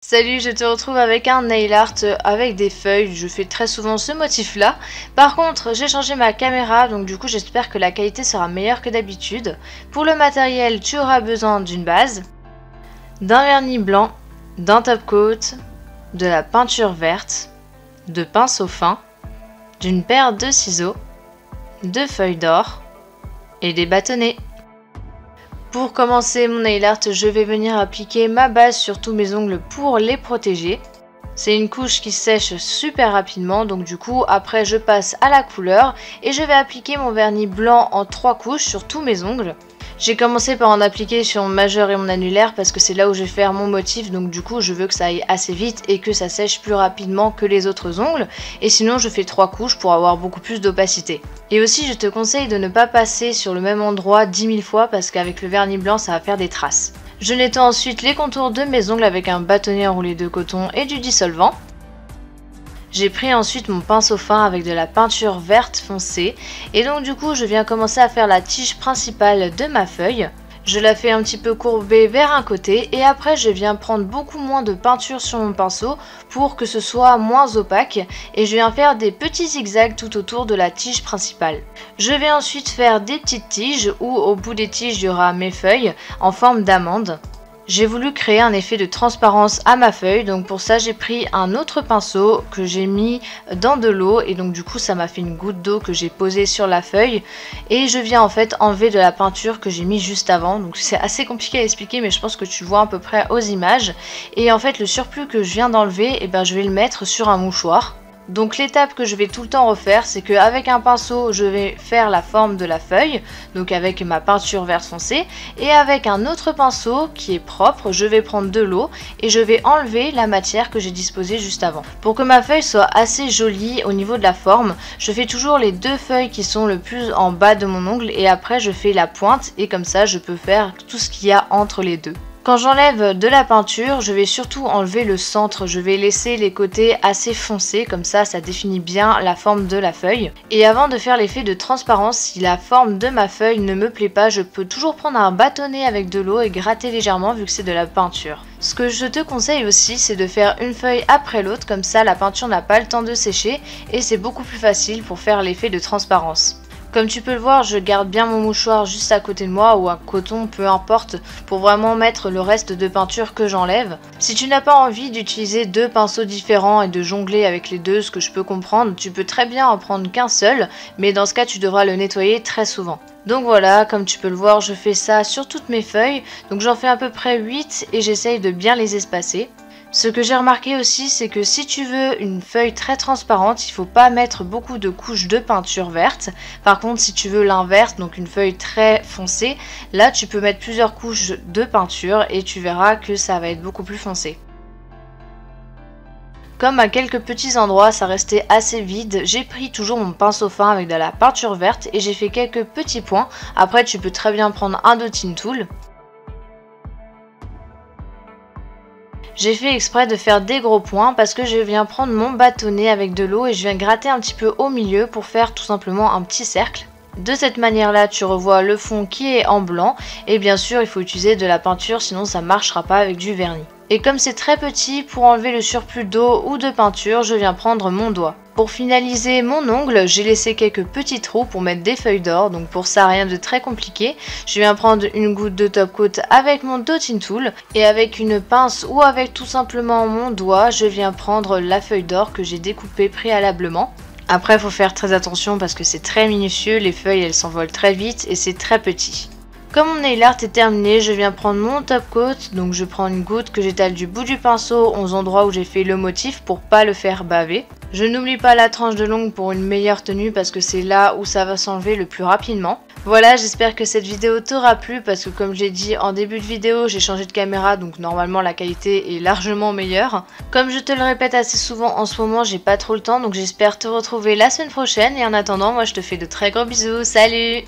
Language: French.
Salut, je te retrouve avec un nail art avec des feuilles. Je fais très souvent ce motif là. Par contre, j'ai changé ma caméra, donc du coup j'espère que la qualité sera meilleure que d'habitude. Pour le matériel, tu auras besoin d'une base, d'un vernis blanc, d'un top coat, de la peinture verte, de pinceau fin, d'une paire de ciseaux, de feuilles d'or et des bâtonnets. Pour commencer mon nail art, je vais venir appliquer ma base sur tous mes ongles pour les protéger. C'est une couche qui sèche super rapidement, donc du coup après je passe à la couleur et je vais appliquer mon vernis blanc en 3 couches sur tous mes ongles. J'ai commencé par en appliquer sur mon majeur et mon annulaire parce que c'est là où je vais faire mon motif, donc du coup je veux que ça aille assez vite et que ça sèche plus rapidement que les autres ongles, et sinon je fais 3 couches pour avoir beaucoup plus d'opacité. Et aussi je te conseille de ne pas passer sur le même endroit 10 000 fois parce qu'avec le vernis blanc ça va faire des traces. Je nettoie ensuite les contours de mes ongles avec un bâtonnet enroulé de coton et du dissolvant. J'ai pris ensuite mon pinceau fin avec de la peinture verte foncée et donc du coup je viens commencer à faire la tige principale de ma feuille. Je la fais un petit peu courbée vers un côté et après je viens prendre beaucoup moins de peinture sur mon pinceau pour que ce soit moins opaque et je viens faire des petits zigzags tout autour de la tige principale. Je vais ensuite faire des petites tiges où au bout des tiges il y aura mes feuilles en forme d'amande. J'ai voulu créer un effet de transparence à ma feuille, donc pour ça j'ai pris un autre pinceau que j'ai mis dans de l'eau et donc du coup ça m'a fait une goutte d'eau que j'ai posée sur la feuille et je viens en fait enlever de la peinture que j'ai mis juste avant. Donc c'est assez compliqué à expliquer mais je pense que tu vois à peu près aux images, et en fait le surplus que je viens d'enlever, je vais le mettre sur un mouchoir. Donc l'étape que je vais tout le temps refaire, c'est qu'avec un pinceau je vais faire la forme de la feuille, donc avec ma peinture verte foncée, et avec un autre pinceau qui est propre, je vais prendre de l'eau et je vais enlever la matière que j'ai disposée juste avant. Pour que ma feuille soit assez jolie au niveau de la forme, je fais toujours les deux feuilles qui sont le plus en bas de mon ongle et après je fais la pointe et comme ça je peux faire tout ce qu'il y a entre les deux. Quand j'enlève de la peinture, je vais surtout enlever le centre, je vais laisser les côtés assez foncés, comme ça définit bien la forme de la feuille. Et avant de faire l'effet de transparence, si la forme de ma feuille ne me plaît pas, je peux toujours prendre un bâtonnet avec de l'eau et gratter légèrement vu que c'est de la peinture. Ce que je te conseille aussi, c'est de faire une feuille après l'autre, comme ça la peinture n'a pas le temps de sécher et c'est beaucoup plus facile pour faire l'effet de transparence. Comme tu peux le voir, je garde bien mon mouchoir juste à côté de moi ou un coton, peu importe, pour vraiment mettre le reste de peinture que j'enlève. Si tu n'as pas envie d'utiliser deux pinceaux différents et de jongler avec les deux, ce que je peux comprendre, tu peux très bien en prendre qu'un seul, mais dans ce cas tu devras le nettoyer très souvent. Donc voilà, comme tu peux le voir, je fais ça sur toutes mes feuilles, donc j'en fais à peu près 8 et j'essaye de bien les espacer. Ce que j'ai remarqué aussi, c'est que si tu veux une feuille très transparente, il ne faut pas mettre beaucoup de couches de peinture verte. Par contre, si tu veux l'inverse, donc une feuille très foncée, là tu peux mettre plusieurs couches de peinture et tu verras que ça va être beaucoup plus foncé. Comme à quelques petits endroits ça restait assez vide, j'ai pris toujours mon pinceau fin avec de la peinture verte et j'ai fait quelques petits points. Après tu peux très bien prendre un dotting tool. J'ai fait exprès de faire des gros points parce que je viens prendre mon bâtonnet avec de l'eau et je viens gratter un petit peu au milieu pour faire tout simplement un petit cercle. De cette manière là tu revois le fond qui est en blanc et bien sûr il faut utiliser de la peinture sinon ça ne marchera pas avec du vernis. Et comme c'est très petit, pour enlever le surplus d'eau ou de peinture, je viens prendre mon doigt. Pour finaliser mon ongle, j'ai laissé quelques petits trous pour mettre des feuilles d'or, donc pour ça rien de très compliqué. Je viens prendre une goutte de top coat avec mon dotting tool et avec une pince ou avec tout simplement mon doigt, je viens prendre la feuille d'or que j'ai découpée préalablement. Après il faut faire très attention parce que c'est très minutieux, les feuilles elles s'envolent très vite et c'est très petit. Comme mon nail art est terminé, je viens prendre mon top coat, donc je prends une goutte que j'étale du bout du pinceau aux endroits où j'ai fait le motif pour pas le faire baver. Je n'oublie pas la tranche de l'ongle pour une meilleure tenue parce que c'est là où ça va s'enlever le plus rapidement. Voilà, j'espère que cette vidéo t'aura plu parce que comme j'ai dit en début de vidéo, j'ai changé de caméra donc normalement la qualité est largement meilleure. Comme je te le répète assez souvent en ce moment, j'ai pas trop le temps donc j'espère te retrouver la semaine prochaine et en attendant, moi je te fais de très gros bisous, salut!